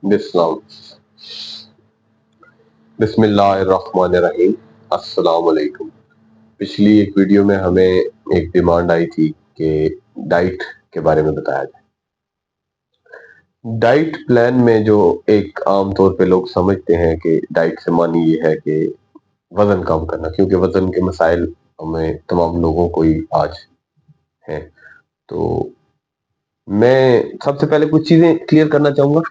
बिस्मिल्लाह बिस्मिल्लाहिर्रहमानिर्रहीम। अस्सलाम वालेकुम। पिछली एक वीडियो में हमें एक डिमांड आई थी कि डाइट के बारे में बताया जाए। डाइट प्लान में जो एक आम तौर पे लोग समझते हैं कि डाइट से मानी ये है कि वजन कम करना, क्योंकि वजन के मसाइल हमें तमाम लोगों को ही आज हैं। तो मैं सबसे पहले कुछ चीजें क्लियर करना चाहूंगा।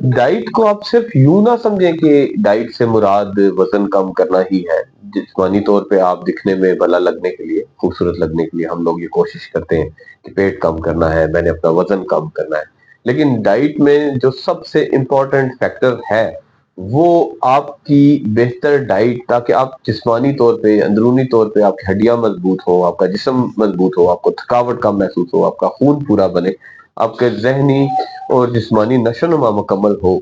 डाइट को आप सिर्फ यूं ना समझें कि डाइट से मुराद वजन कम करना ही है। जिस्मानी तौर पे आप दिखने में भला लगने के लिए, खूबसूरत लगने के लिए हम लोग ये कोशिश करते हैं कि पेट कम करना है, मैंने अपना वजन कम करना है। लेकिन डाइट में जो सबसे इम्पोर्टेंट फैक्टर है वो आपकी बेहतर डाइट, ताकि आप जिस्मानी तौर पे, अंदरूनी तौर पे आपकी हड्डियां मजबूत हो, आपका जिस्म मजबूत हो, आपको थकावट कम महसूस हो, आपका खून पूरा बने, आपके जहनी और जिस्मानी नशोनुमा मुकम्मल हो।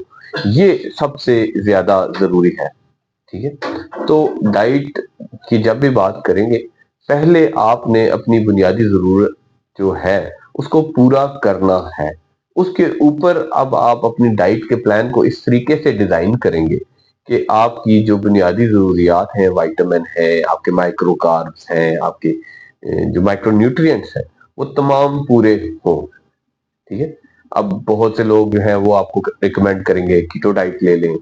ये सबसे ज्यादा जरूरी है। ठीक है। तो डाइट की जब भी बात करेंगे, पहले आपने अपनी बुनियादी जरूरत जो है उसको पूरा करना है। उसके ऊपर अब आप अपनी डाइट के प्लान को इस तरीके से डिजाइन करेंगे कि आपकी जो बुनियादी जरूरियात हैं, विटामिन है, आपके माइक्रो कार्ब्स हैं, आपके जो माइक्रो न्यूट्रिएंट्स हैं, वो तमाम पूरे हों। ठीक है। अब बहुत से लोग जो हैं वो आपको रिकमेंड करेंगे कीटो डाइट ले लें,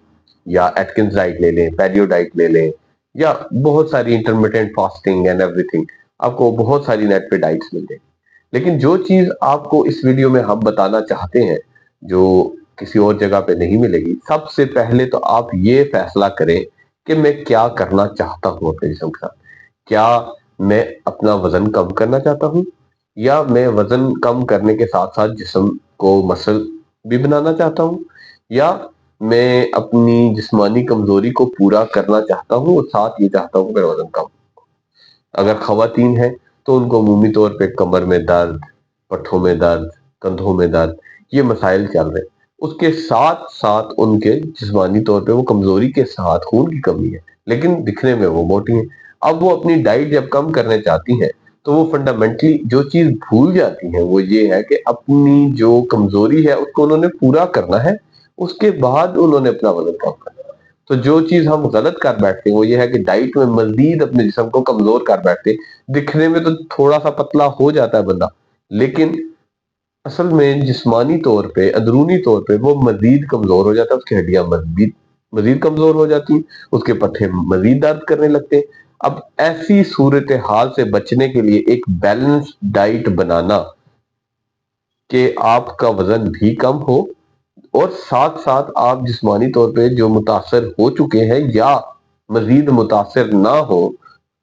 या एटकिंस डाइट ले लें, पैलियो डाइट ले लें, या बहुत सारी इंटरमिटेंट फास्टिंग एंड एवरीथिंग। आपको बहुत सारी नेट पे डाइट्स मिल जाएंगी। लेकिन जो चीज आपको इस वीडियो में हम बताना चाहते हैं, जो किसी और जगह पे नहीं मिलेगी, सबसे पहले तो आप ये फैसला करें कि मैं क्या करना चाहता हूँ अपने जिस्म के साथ। क्या मैं अपना वजन कम करना चाहता हूँ, या मैं वजन कम करने के साथ साथ जिस्म को मसल भी बनाना चाहता हूँ, या मैं अपनी जिस्मानी कमजोरी को पूरा करना चाहता हूँ और साथ ये चाहता हूँ मेरा वजन कम। अगर खवातीन है तो उनको अमूमी तौर पे कमर में दर्द, पट्ठों में दर्द, कंधों में दर्द, ये मसाइल चल रहे हैं। उसके साथ साथ उनके जिस्मानी तौर पे वो कमजोरी के साथ खून की कमी है, लेकिन दिखने में वो मोटी है। अब वो अपनी डाइट जब कम करने चाहती हैं तो वो फंडामेंटली जो चीज भूल जाती हैं वो ये है कि अपनी जो कमजोरी है उसको उन्होंने पूरा करना है, उसके बाद उन्होंने अपना वजन कम करना है। तो जो चीज हम गलत कर बैठते हैं वो ये है कि डाइट में मजीद अपने जिस्म को कमजोर कर बैठते हैं। दिखने में तो थोड़ा सा पतला हो जाता है बंदा, लेकिन असल में जिस्मानी तौर पे, अंदरूनी तौर पे वो मजीद कमजोर हो जाता है। उसकी हड्डियां मजीद मजीद कमजोर हो जाती हैं, उसके पट्टे मजीद दर्द करने लगते हैं। अब ऐसी सूरत हाल से बचने के लिए एक बैलेंस डाइट बनाना कि आपका वजन भी कम हो और साथ साथ आप जिस्मानी तौर पे जो मुतासर हो चुके हैं या मजीद मुतासर ना हो,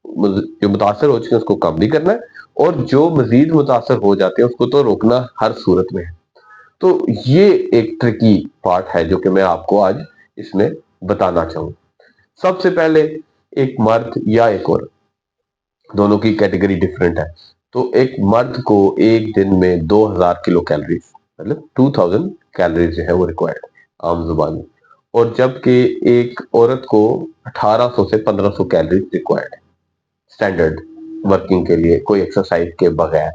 जो मुतासर हो चुके हैं उसको कम भी करना है, और जो मजीद मुतासर हो जाते हैं उसको तो रोकना हर सूरत में है। तो ये एक ट्रिकी पार्ट है जो कि मैं आपको आज इसमें बताना चाहूँ। सबसे पहले, एक मर्द या एक औरत, दोनों की कैटेगरी डिफरेंट है। तो एक मर्द को एक दिन में 2000 किलो कैलोरीज, मतलब 2000 कैलोरीज जो है वो रिक्वायर्ड आम जुबान में, और जबकि एक औरत को 1800 से 1500 कैलोरीज रिक्वायर्ड है स्टैंडर्ड वर्किंग के लिए, कोई एक्सरसाइज के बगैर।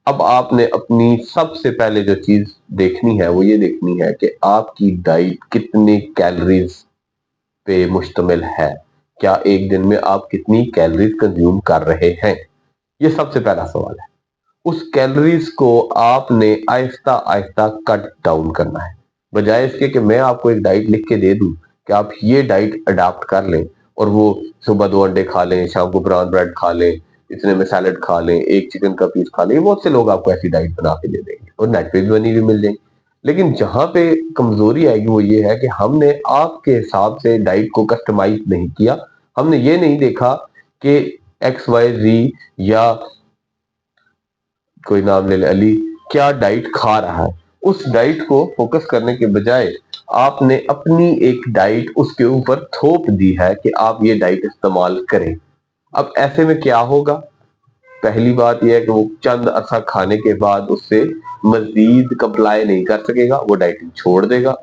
अब आपने अपनी सबसे पहले जो चीज देखनी है वो ये देखनी है कि आपकी डाइट कितने कैलोरीज पे मुश्तमिल है। क्या एक दिन में आप कितनी कैलोरीज कंज्यूम कर रहे हैं, ये सबसे पहला सवाल है। उस कैलोरीज को आपने आहिस्ता आहिस्ता कट डाउन करना है, बजाय इसके कि मैं आपको एक डाइट लिख के दे दूं कि आप ये डाइट अडाप्ट कर लें और वो सुबह 2 अंडे खा लें, शाम को ब्राउन ब्रेड खा लें, इतने में सैलड खा लें, एक चिकन का पीस खा लें। बहुत से लोग आपको ऐसी डाइट बना के दे देंगे और नेट पे भी बनी हुई मिल जाएगी। लेकिन जहां पे कमजोरी आएगी वो ये है कि हमने आपके हिसाब से डाइट को कस्टमाइज नहीं किया। हमने ये नहीं देखा कि एक्स वाई जी या कोई नाम ले ले, अली, क्या डाइट खा रहा है। उस डाइट को फोकस करने के बजाय आपने अपनी एक डाइट उसके ऊपर थोप दी है कि आप ये डाइट इस्तेमाल करें। अब ऐसे में क्या होगा? पहली बात यह है कि वो चंद अरसा खाने के बाद उससे मजीद कंप्लाई नहीं कर सकेगा, वो डाइटिंग छोड़ देगा।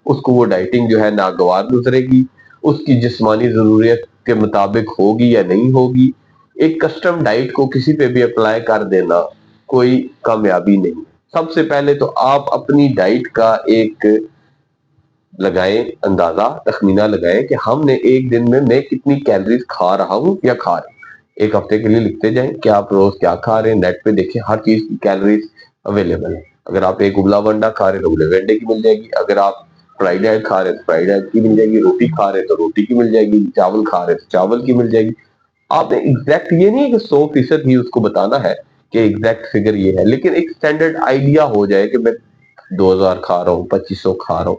उसको वो डाइटिंग जो है नागवार गुजरेगी, उसकी जिस्मानी जरूरत के मुताबिक होगी या नहीं होगी। एक कस्टम डाइट को किसी पे भी अप्लाई कर देना कोई कामयाबी नहीं। सबसे पहले तो आप अपनी डाइट का एक लगाएं, अंदाजा तखमीना लगाएं कि हमने एक दिन में मैं कितनी कैलोरीज खा रहा हूं या खा रही हूं। एक हफ्ते के लिए लिखते जाएं कि आप रोज क्या खा रहे हैं, नेट पे देखें, हर चीज की कैलोरीज अवेलेबल है। अगर आप एक उबला अंडा खा रहे हैं तो उबले अंडे की मिल जाएगी, अगर आप फ्राइड एग खा रहे हैं तो फ्राइड एग की मिल जाएगी, रोटी खा रहे हैं तो रोटी की मिल जाएगी, चावल खा रहे हैं तो चावल की मिल जाएगी। आपने एग्जैक्ट ये नहीं है कि 100% ही उसको बताना है कि एग्जैक्ट फिगर ये है, लेकिन एक स्टैंडर्ड आइडिया हो जाए कि मैं 2000 खा रहा हूँ, 2500 खा रहा हूँ।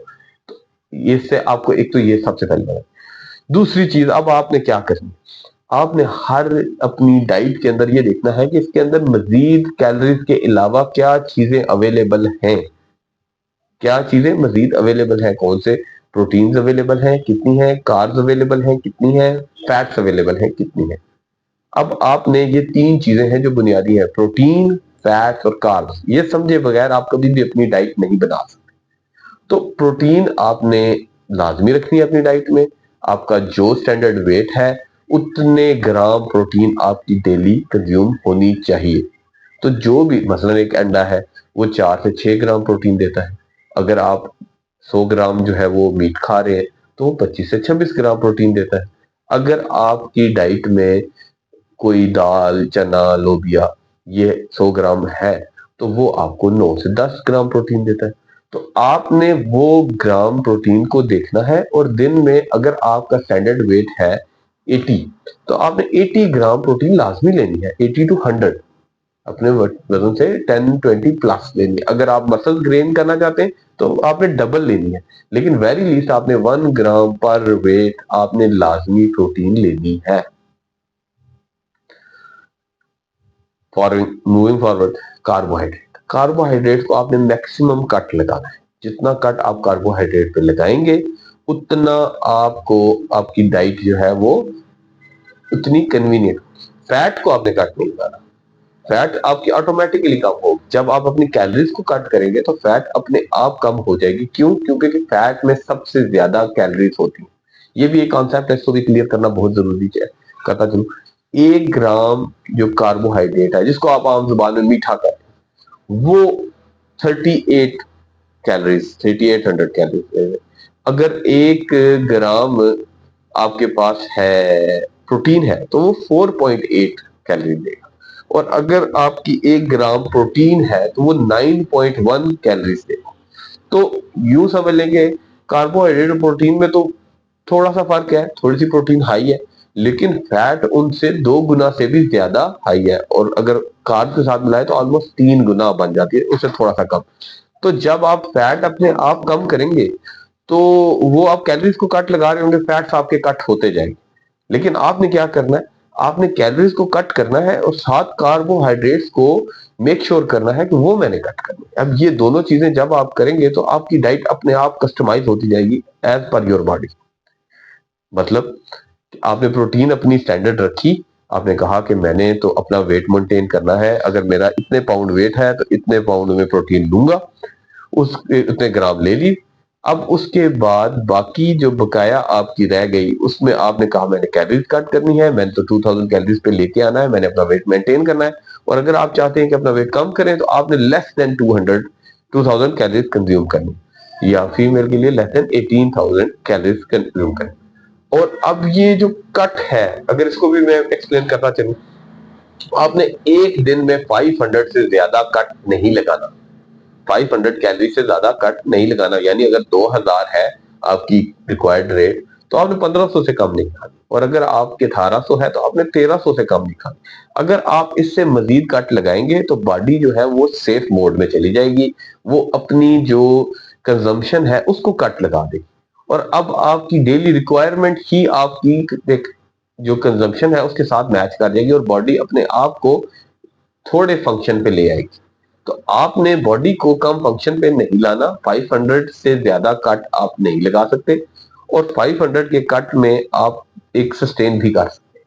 तो इससे आपको एक तो ये सबसे पहले बता। दूसरी चीज, अब आपने क्या करनी, आपने हर अपनी डाइट के अंदर ये देखना है कि इसके अंदर मजीद कैलोरीज के अलावा क्या चीजें अवेलेबल हैं, क्या चीजें मजीद अवेलेबल हैं, कौन से प्रोटीन्स अवेलेबल हैं, कितनी है, कार्ब्स अवेलेबल हैं कितनी है, फैट्स अवेलेबल हैं कितनी है। अब आपने ये तीन चीजें हैं जो बुनियादी है, प्रोटीन, फैट्स और कार्ब्स, ये समझे बगैर आप कभी भी अपनी डाइट नहीं बना सकते। तो प्रोटीन आपने लाजमी रखनी है अपनी डाइट में। आपका जो स्टैंडर्ड वेट है उतने ग्राम प्रोटीन आपकी डेली कंज्यूम होनी चाहिए। तो जो भी मसलन एक अंडा है वो 4 से 6 ग्राम प्रोटीन देता है, अगर आप 100 ग्राम जो है वो मीट खा रहे हैं तो वो 25 से 26 ग्राम प्रोटीन देता है। अगर आपकी डाइट में कोई दाल, चना, लोबिया ये 100 ग्राम है तो वो आपको 9 से 10 ग्राम प्रोटीन देता है। तो आपने वो ग्राम प्रोटीन को देखना है, और दिन में अगर आपका स्टैंडर्ड वेट है 80 तो आपने 80 ग्राम प्रोटीन लाजमी लेनी है, 80 टू 100 अपने वजन से 10-20 प्लस लेनी है। अगर आप मसल गेन करना चाहते हैं तो आपने डबल लेनी है, लेकिन वेरी लीस्ट आपने 1 ग्राम पर वेट आपने लाजमी प्रोटीन लेनी है। मूविंग फॉरवर्ड, कार्बोहाइड्रेट को आपने मैक्सिमम कट लगाना है। जितना कट आप कार्बोहाइड्रेट पे लगाएंगे उतना आपको आपकी डाइट जो है वो उतनी कन्वीनियंट। फैट को आपने कट नहीं लगाना, फैट आपकी ऑटोमेटिकली कम होगी। जब आप अपनी कैलोरीज को कट करेंगे तो फैट अपने आप कम हो जाएगी। क्यों? क्योंकि फैट में सबसे ज्यादा कैलोरीज होती है। ये भी एक कॉन्सेप्ट है, इसको भी क्लियर करना बहुत जरूरी है, करता चलूं। 1 ग्राम जो कार्बोहाइड्रेट है जिसको आप आम जुबान में मीठा कहते हैं वो 38 कैलोरीज, 3800 कैलोरीज। अगर 1 ग्राम आपके पास है प्रोटीन है तो वो 4.8 कैलोरी देगा, और अगर आपकी 1 ग्राम प्रोटीन है तो वो 9.1 कैलोरीज देगा। तो यूं समझ लेंगे कार्बोहाइड्रेट और प्रोटीन में तो थोड़ा सा फर्क है, थोड़ी सी प्रोटीन हाई है, लेकिन फैट उनसे 2 गुना से भी ज्यादा हाई है, और अगर कार्ब के साथ मिलाए तो ऑलमोस्ट 3 गुना बन जाती है, उससे थोड़ा सा कम। तो जब आप फैट अपने आप कम करेंगे तो वो आप कैलोरीज को कट लगा रहे होंगे, फैट्स आपके कट होते जाएंगे। लेकिन आपने क्या करना है, आपने कैलोरीज को कट करना है और साथ कार्बोहाइड्रेट्स को मेक श्योर करना है कि वो मैंने कट करना है। अब ये दोनों चीजें जब आप करेंगे तो आपकी डाइट अपने आप कस्टमाइज होती जाएगी एज पर योर बॉडी। मतलब आपने प्रोटीन अपनी स्टैंडर्ड रखी, आपने कहा कि मैंने तो अपना वेट मेंटेन करना है, अगर मेरा इतने पाउंड वेट है तो इतने पाउंड में प्रोटीन लूंगा, उस उतने ग्राम ले ली। अब उसके बाद बाकी जो बकाया आपकी रह गई उसमें आपने कहा मैंने कैलोरीज कट करनी है, मैंने तो 2000 कैलोरीज पे लेके आना है, मैंने अपना वेट मेंटेन करना है। और अगर आप चाहते हैं कि अपना वेट कम करें तो आपने लेस देन 2000 कैलोरीज कंज्यूम करनी, या फीमेल के लिए लेस देन 18,000 कैलोरीज कंज्यूम करनी। और अब ये जो कट है, अगर इसको भी मैं एक्सप्लेन करना चलूं, आपने एक दिन में 500 से ज्यादा कट नहीं लगाना, 500 कैलोरी से ज्यादा कट नहीं लगाना। यानी अगर 2000 है आपकी रिक्वायर्ड रेट तो आपने 1500 से कम नहीं खानी, और अगर आपके 1800 है तो आपने 1300 से कम नहीं खानी। अगर आप इससे मजीद कट लगाएंगे तो बॉडी जो है वो सेफ मोड में चली जाएगी, वो अपनी जो कंजम्पशन है उसको कट लगा देगी, और अब आपकी डेली रिक्वायरमेंट ही आपकी जो कंजम्पशन है उसके साथ मैच कर जाएगी, और बॉडी अपने आप को थोड़े फंक्शन पे ले आएगी। तो आपने बॉडी को कम फंक्शन पे नहीं लाना, 500 से ज्यादा कट आप नहीं लगा सकते, और 500 के कट में आप एक सस्टेन भी कर सकते हैं।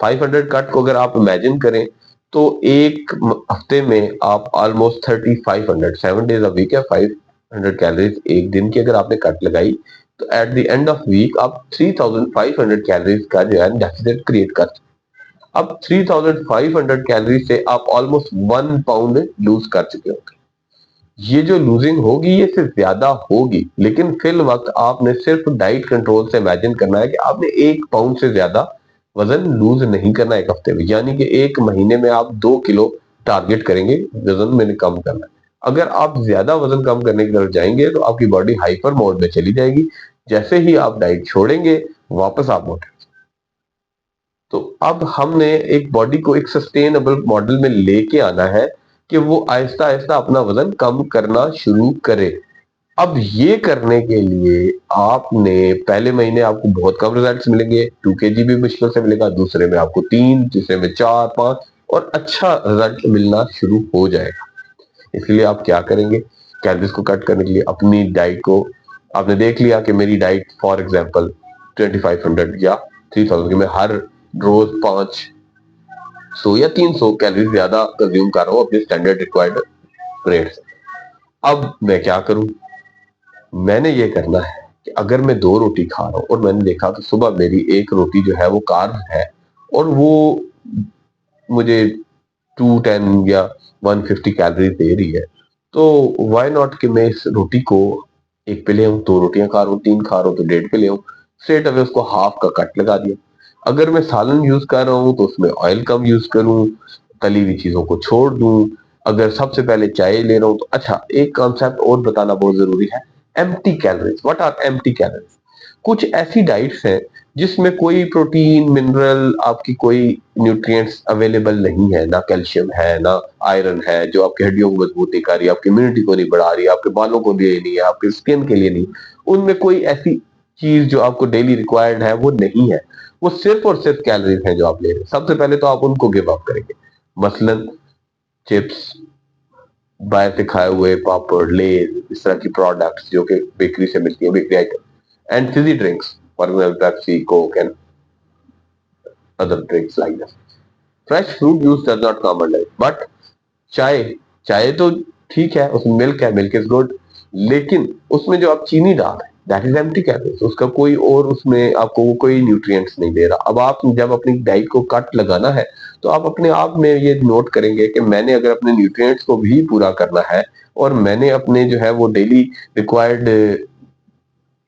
500 कट को अगर आप इमेजिन करें तो एक हफ्ते में आप ऑलमोस्ट 3500, 7 डेज अ वीक है, 500 कैलोरीज एक दिन की अगर आपने कट लगाई तो at the end of week आप 3500 कैलोरीज का जो है डेफिसिट क्रिएट कर सकते। अब 3500 कैलोरी से आप ऑलमोस्ट 1 पाउंड लूज कर चुके होंगे। ये जो लूजिंग होगी ये सिर्फ ज्यादा होगी, लेकिन फिल वक्त आपने सिर्फ डाइट कंट्रोल से इमेजिन करना है कि आपने 1 पाउंड से ज्यादा वजन लूज नहीं करना 1 हफ्ते में, यानी कि 1 महीने में आप 2 किलो टारगेट करेंगे वजन मैंने कम करना है। अगर आप ज्यादा वजन कम करने की तरफ जाएंगे तो आपकी बॉडी हाइपर मोड में चली जाएगी। जैसे ही आप डाइट छोड़ेंगे वापस आप मोटे। तो अब हमने एक बॉडी को एक सस्टेनेबल मॉडल में लेके आना है कि वो आहिस्ता आहिस्ता अपना वजन कम करना शुरू करे। अब ये करने के लिए आपने पहले महीने आपको बहुत कम रिजल्ट्स मिलेंगे, 2 kg भी मुश्किल से मिलेगा, दूसरे में आपको 3, तीसरे में 4, 5 और अच्छा रिजल्ट मिलना शुरू हो जाएगा। इसलिए आप क्या करेंगे, कैलोरीज को कट करने के लिए अपनी डाइट को, आपने देख लिया कि मेरी डाइट फॉर एग्जांपल 2500 या 3000 की, मैं हर रोज 500 या 300 कैलोरी ज्यादा कंज्यूम कर रहा हूँ अपने स्टैंडर्ड रिक्वायर्ड रेट से। अब मैं क्या करूं, मैंने ये करना है कि अगर मैं 2 रोटी खा रहा हूँ और मैंने देखा कि सुबह मेरी 1 रोटी जो है वो कार्ब है और वो मुझे 210 या 150 कैलोरी दे रही है, तो व्हाई नॉट कि मैं इस रोटी को एक पे ले आऊं, 2 रोटियां खा रहा हूँ, 3 खा रहा हूँ तो 1.5 पे ले आऊं, स्ट्रेट अवे उसको हाफ का कट लगा दिया। अगर मैं सालन यूज कर रहा हूँ तो उसमें ऑयल कम यूज करूं, तली हुई चीजों को छोड़ दूं। अगर सबसे पहले चाय ले रहा हूँ तो अच्छा, एक कॉन्सेप्ट और बताना बहुत जरूरी है, empty calories. What are empty calories? कुछ ऐसी डाइट्स हैं जिसमें कोई प्रोटीन, मिनरल, आपकी कोई न्यूट्रिएंट्स अवेलेबल नहीं है, ना कैल्शियम है ना आयरन है, जो आपकी हड्डियों को मजबूती कर रही है, आपकी इम्यूनिटी को नहीं बढ़ा रही है, आपके बालों को लिए नहीं है, आपकी स्किन के लिए नहीं। उनमें कोई ऐसी चीज जो आपको डेली रिक्वायर्ड है वो नहीं है। वो सिर्फ और सिर्फ कैलोरीज हैं जो आप ले रहे हैं। सबसे पहले तो आप उनको गिव अप करेंगे, मसलन चिप्स, बाहर से खाए हुए पापड़, लेज, इस तरह की प्रोडक्ट्स जो कि बेकरी से मिलती है, bakery item, and Fiji drinks, for example Pepsi, Coke and other drinks like that. Fresh fruit juice does not come under, but चाय, चाय तो ठीक है, उसमें मिल्क है, मिल्क इज गुड, लेकिन उसमें जो आप चीनी डाल रहे हैं दैट इज एम्प्टी कैलोरीज। उसका कोई और उसमें आपको वो कोई न्यूट्रिएंट्स नहीं दे रहा। अब आप जब अपनी डाइट को कट लगाना है तो आप अपने आप में ये नोट करेंगे कि मैंने अगर अपने न्यूट्रिएंट्स को भी पूरा करना है और मैंने अपने जो है वो डेली रिक्वायर्ड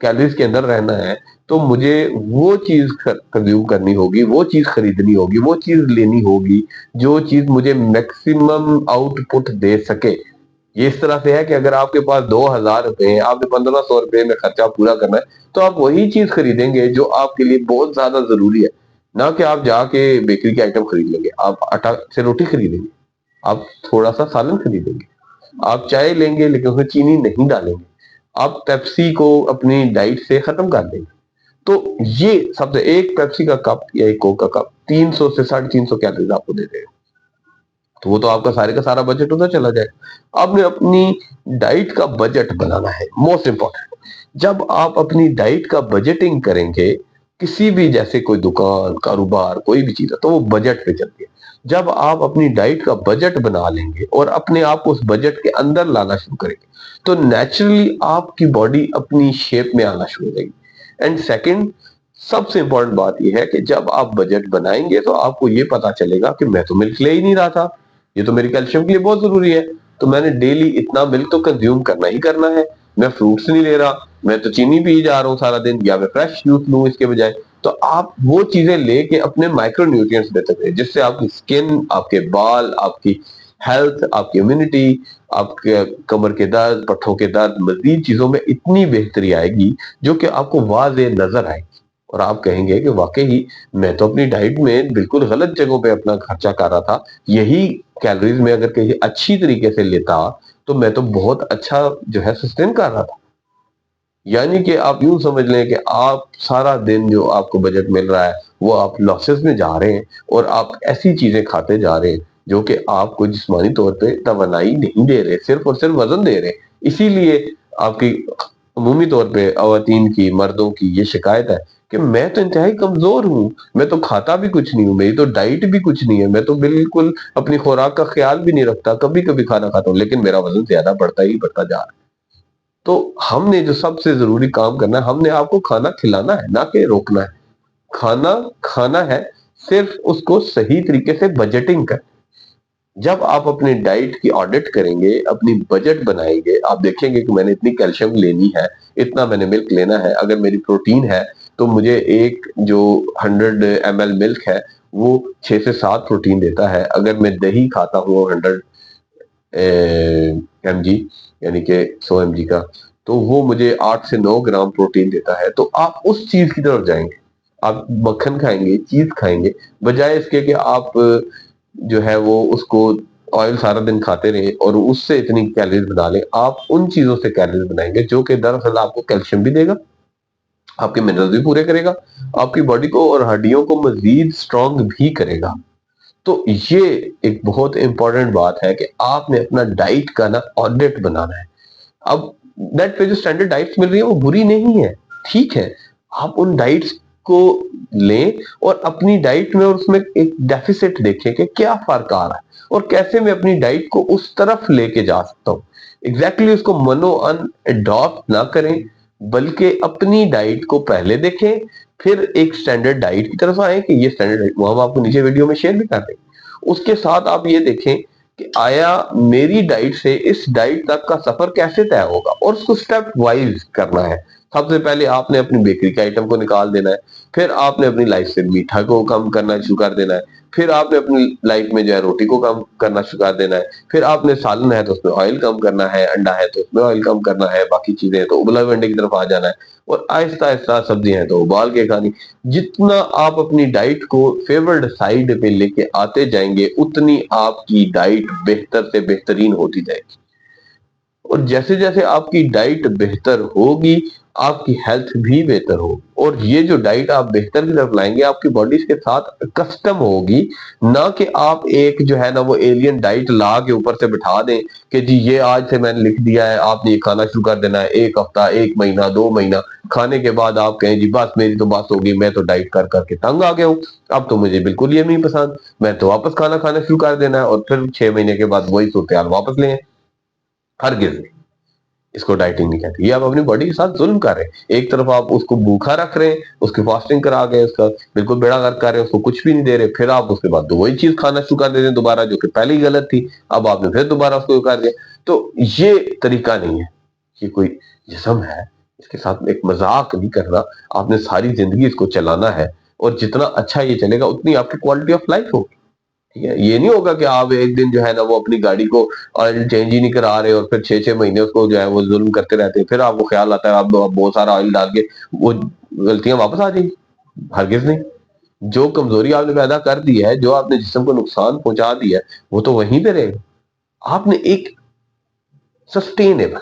कैलोरीज के अंदर रहना है, तो मुझे वो चीज कंज्यूम करनी होगी, वो चीज खरीदनी होगी, वो चीज लेनी होगी जो चीज मुझे मैक्सिमम आउटपुट दे सके। ये इस तरह से है कि अगर आपके पास 2000 रुपए हैं, आपने 1500 रुपए में खर्चा पूरा करना है, तो आप वही चीज खरीदेंगे जो आपके लिए बहुत ज्यादा जरूरी है, ना कि आप जाके बेकरी के आइटम खरीद लेंगे। आप आटा से रोटी खरीदेंगे, आप थोड़ा सा सालन खरीदेंगे, आप चाय लेंगे लेकिन उसमें चीनी नहीं डालेंगे, आप पेप्सी को अपनी डाइट से खत्म कर देंगे। तो ये सबसे, एक पेप्सी का कप या एक कोक का कप 300 से 350 कैलोरीज आपको दे देगा, तो वो तो आपका सारे का सारा बजट उधर चला जाएगा। आपने अपनी डाइट का बजट बनाना है, मोस्ट इंपॉर्टेंट। जब आप अपनी डाइट का बजटिंग करेंगे, किसी भी, जैसे कोई दुकान, कारोबार, कोई भी चीज है तो वो बजट पे चलती है। जब आप अपनी डाइट का बजट बना लेंगे और अपने आप को उस बजट के अंदर लाना शुरू करेंगे, तो नेचुरली आपकी बॉडी अपनी शेप में आना शुरू हो जाएगी। एंड सेकंड, सबसे इंपॉर्टेंट बात यह है कि जब आप बजट बनाएंगे तो आपको ये पता चलेगा कि मैं तो मिल्क ले ही नहीं रहा था, ये तो मेरी कैल्शियम के लिए बहुत जरूरी है, तो मैंने डेली इतना मिल्क तो कंज्यूम करना ही करना है। मैं फ्रूट्स नहीं ले रहा, मैं तो चीनी पी जा रहा हूँ सारा दिन, या मैं फ्रेश जूस लूं इसके बजाय। तो आप वो चीजें लेके अपने माइक्रो न्यूट्रिएंट्स दे सकते हैं, जिससे आपकी स्किन, आपके बाल, आपकी हेल्थ, आपकी इम्यूनिटी, आपके कमर के दर्द, पट्टों के दर्द, मजीद चीजों में इतनी बेहतरी आएगी जो कि आपको वाज़ेह नजर आएगी और आप कहेंगे कि वाकई मैं तो अपनी डाइट में बिल्कुल गलत जगहों पे अपना खर्चा कर रहा था, यही कैलोरीज में अगर कहीं अच्छी तरीके से लेता तो मैं तो बहुत अच्छा जो है सस्टेन कर रहा था। यानी कि आप यूं समझ लें कि आप सारा दिन जो आपको बजट मिल रहा है वो आप लॉसेस में जा रहे हैं और आप ऐसी चीजें खाते जा रहे हैं जो कि आपको जिस्मानी तौर पे तवानाई नहीं दे रहे, सिर्फ और सिर्फ वजन दे रहे हैं। इसीलिए आपकी अमूमी तौर पे अवातीन की, मर्दों की ये शिकायत है कि मैं तो इंतहाई कमजोर हूँ, मैं तो खाता भी कुछ नहीं हूँ, मेरी तो डाइट भी कुछ नहीं है, मैं तो बिल्कुल अपनी खुराक का ख्याल भी नहीं रखता, कभी कभी खाना खाता हूँ लेकिन मेरा वजन ज्यादा बढ़ता ही बढ़ता जा रहा है। तो हमने जो सबसे जरूरी काम करना है, हमने आपको खाना खिलाना है, ना कि रोकना है। खाना खाना है, सिर्फ उसको सही तरीके से बजटिंग कर, जब आप अपनी डाइट की ऑडिट करेंगे, अपनी बजट बनाएंगे, आप देखेंगे कि मैंने इतनी कैल्शियम लेनी है, इतना मैंने मिल्क लेना है। अगर मेरी प्रोटीन है तो मुझे एक जो 100 ml मिल्क है वो 6 से 7 प्रोटीन देता है। अगर मैं दही खाता हूँ 100 mg यानी कि 100 mg का, तो वो मुझे 8 से 9 ग्राम प्रोटीन देता है। तो आप उस चीज की तरफ जाएंगे, आप मक्खन खाएंगे, चीज खाएंगे, बजाय इसके कि आप जो है वो उसको ऑयल सारा दिन खाते रहे और उससे इतनी कैलोरीज बना लें। आप उन चीजों से कैलोरीज बनाएंगे जो कि दरअसल आपको कैल्शियम भी देगा, आपके मिनरल्स भी पूरे करेगा, आपकी बॉडी को और हड्डियों को मजीद स्ट्रांग भी करेगा। तो ये एक बहुत इंपॉर्टेंट बात है कि आपने अपना डाइट का ना ऑडिट बनाना है। अब नेट पे जो स्टैंडर्ड डाइट्स मिल रही है वो बुरी नहीं है, ठीक है। आप उन डाइट्स को लें और अपनी डाइट में और उसमें एक डेफिसिट देखें कि क्या फर्क आ रहा है और कैसे मैं अपनी डाइट को उस तरफ लेके जा सकता हूँ। एग्जैक्टली उसको मनो अन अडॉप्ट ना करें, बल्कि अपनी डाइट को पहले देखें, फिर एक स्टैंडर्ड डाइट की तरफ आए कि ये स्टैंडर्ड डाइट, वो हम आपको नीचे वीडियो में शेयर भी कर देंगे। उसके साथ आप ये देखें कि आया मेरी डाइट से इस डाइट तक का सफर कैसे तय होगा, और उसको स्टेप वाइज करना है। सबसे पहले आपने अपनी बेकरी के आइटम को निकाल देना है, फिर आपने अपनी लाइफ से मीठा को कम करना शुरू कर देना है, फिर आपने अपनी लाइफ में जो है रोटी को कम करना शुरू कर देना है, फिर आपने सालन है तो उसमें ऑयल कम करना है, अंडा है तो उसमें ऑयल कम करना है, बाकी चीजें तो उबला हुए अंडे की तरफ आ जाना है, और आहिस्ता आहिस्ता सब्जियां हैं तो उबाल के खानी। जितना आप अपनी डाइट को फेवर्ड साइड पे लेके आते जाएंगे, उतनी आपकी डाइट बेहतर से बेहतरीन होती जाएगी। और जैसे जैसे आपकी डाइट बेहतर होगी, आपकी हेल्थ भी बेहतर होगी, और ये जो डाइट आप बेहतर की तरफ लाएंगे आपकी बॉडी के साथ कस्टम होगी। ना कि आप एक जो है ना वो एलियन डाइट ला के ऊपर से बिठा दें कि जी ये आज से मैंने लिख दिया है, आपने ये खाना शुरू कर देना है, 1 हफ्ता, 1 महीना, 2 महीना खाने के बाद आप कहें जी बस मेरी तो बस होगी, मैं तो डाइट कर करके तंग आ गया हूँ, अब तो मुझे बिल्कुल ये नहीं पसंद, मैं तो वापस खाना खाना शुरू कर देना है, और फिर 6 महीने के बाद वही सूरत हाल वापस लें। हरगिज नहीं, इसको डाइटिंग नहीं कहते। ये आप अपनी बॉडी के साथ जुल्म कर रहे हैं। एक तरफ आप उसको भूखा रख रहे हैं, उसकी फास्टिंग करा के उसका बिल्कुल बेड़ा गर्क कर रहे हैं, उसको कुछ भी नहीं दे रहे, फिर आप उसके बाद वही चीज खाना शुरू कर देते हैं दोबारा, जो कि पहले ही गलत थी, अब आपने फिर दोबारा उसको कर दिया। तो ये तरीका नहीं है। ये कोई जिस्म है, इसके साथ एक मजाक नहीं करना। आपने सारी जिंदगी इसको चलाना है, और जितना अच्छा ये चलेगा उतनी आपकी क्वालिटी ऑफ लाइफ होगी। ठीक है, ये नहीं होगा कि आप एक दिन जो है ना वो अपनी गाड़ी को ऑयल चेंज ही नहीं करा रहे और फिर 6-6 महीने उसको जो है वो जुल्म करते रहते हैं, फिर आपको ख्याल आता है आप बहुत सारा ऑयल डाल के वो गलतियां वापस आ जाएंगी। हरगिज नहीं। जो कमजोरी आपने पैदा कर दी है, जो आपने जिस्म को नुकसान पहुंचा दिया है, वो तो वहीं पे रहेगा। आपने एक सस्टेनेबल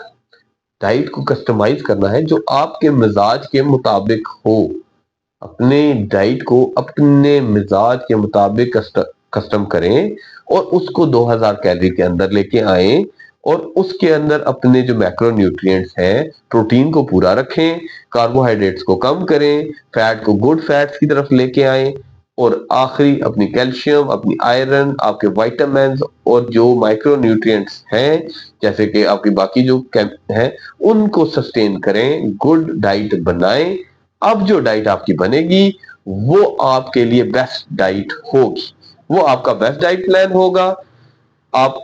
डाइट को कस्टमाइज करना है जो आपके मिजाज के मुताबिक हो। अपने डाइट को अपने मिजाज के मुताबिक कस्टम करें और उसको 2000 कैलोरी के अंदर लेके आए, और उसके अंदर अपने जो मैक्रो न्यूट्रिएंट्स हैं, प्रोटीन को पूरा रखें, कार्बोहाइड्रेट्स को कम करें, फैट को गुड फैट्स की तरफ लेके आए, और आखिरी अपनी कैल्शियम, अपनी आयरन, आपके विटामिन्स और जो माइक्रो न्यूट्रिएंट्स हैं जैसे कि आपकी बाकी जो हैं उनको सस्टेन करें, गुड डाइट बनाएं। अब जो डाइट आपकी बनेगी वो आपके लिए बेस्ट डाइट होगी, वो आपका बेस्ट डाइट प्लान होगा। आप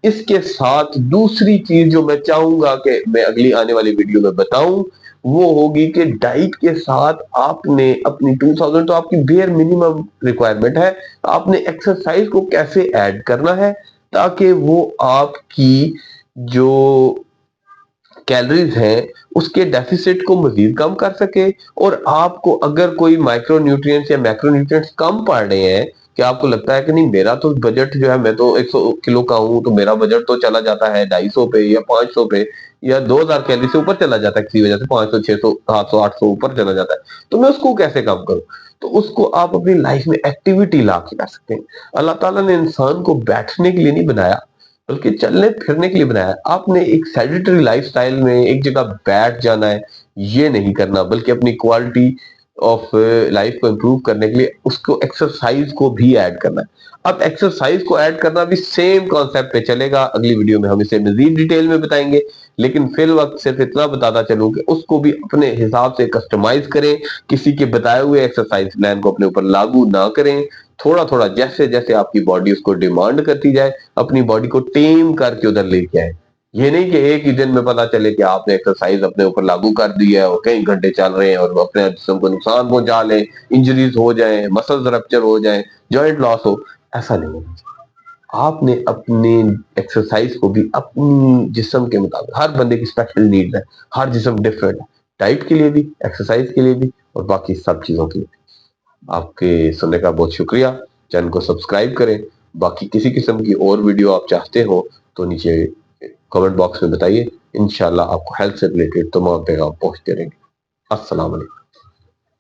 इसके साथ दूसरी चीज जो मैं चाहूंगा कि मैं अगली आने वाली वीडियो में बताऊं, वो होगी कि डाइट के साथ आपने अपनी 2000 तो आपकी बेयर मिनिमम रिक्वायरमेंट है, आपने एक्सरसाइज को कैसे ऐड करना है ताकि वो आपकी जो कैलोरीज हैं उसके डेफिसिट को मजीद कम कर सके। और आपको अगर कोई माइक्रो न्यूट्रिएंट्स या मैक्रो न्यूट्रिएंट्स कम पड़ रहे हैं, कि आपको लगता है कि नहीं मेरा तो बजट जो है, मैं तो 100 किलो का हूं तो मेरा बजट तो चला जाता है 250 पे या 500 पे या 2000 कैलोरी से ऊपर चला जाता है, किसी वजह से 500, 600, 700, 800 ऊपर चला जाता है, तो मैं उसको कैसे कम करूं? तो उसको आप अपनी लाइफ में एक्टिविटी ला के कर सकते हैं। अल्लाह ताला ने इंसान को बैठने के लिए नहीं बनाया, बल्कि चलने फिरने के लिए बनाया है। आपने एक सेडेंटरी लाइफस्टाइल में एक जगह बैठ जाना है, ये नहीं करना, बल्कि अपनी क्वालिटी ऑफ लाइफ को इम्प्रूव करने के लिए उसको एक्सरसाइज को भी ऐड करना है। अब एक्सरसाइज को ऐड करना भी सेम कॉन्सेप्ट पे चलेगा, अगली वीडियो में हम इसे मजीद डिटेल में बताएंगे, लेकिन फिल वक्त सिर्फ इतना बताता चलूं कि उसको भी अपने हिसाब से कस्टमाइज करें, किसी के बताए हुए एक्सरसाइज प्लान को अपने ऊपर लागू ना करें, تھوڑا تھوڑا جیسے جیسے آپ کی باڈی اس کو ڈیمانڈ کرتی جائے اپنی باڈی کو ٹیم کر کے ادھر لے کے آئے. یہ نہیں کہ ایک ہی دن میں پتا چلے کہ آپ نے ایکسرسائز اپنے اوپر لاگو کر دی ہے اور کئی گھنٹے چل رہے ہیں اور اپنے جسم کو نقصان پہنچا لیں، انجریز ہو جائیں، مسلز رپچر ہو جائیں، جوائنٹ لاس ہو. ایسا نہیں ہونا چاہیے. آپ نے اپنی ایکسرسائز کو بھی اپنی جسم کے مطابق، ہر بندے کی اسپیشل نیڈ ہے، ہر جسم ڈفرینٹ ہے، ڈائٹ کے لیے بھی، ایکسرسائز کے لیے بھی، اور باقی سب چیزوں کے لیے بھی. آپ کے سننے کا بہت شکریہ. چینل کو سبسکرائب کریں. باقی کسی قسم کی اور ویڈیو آپ چاہتے ہو تو نیچے کمنٹ باکس میں بتائیے. انشاءاللہ آپ کو ہیلتھ سے ریلیٹڈ تمام پیغام پہنچتے رہیں گے. السلام علیکم.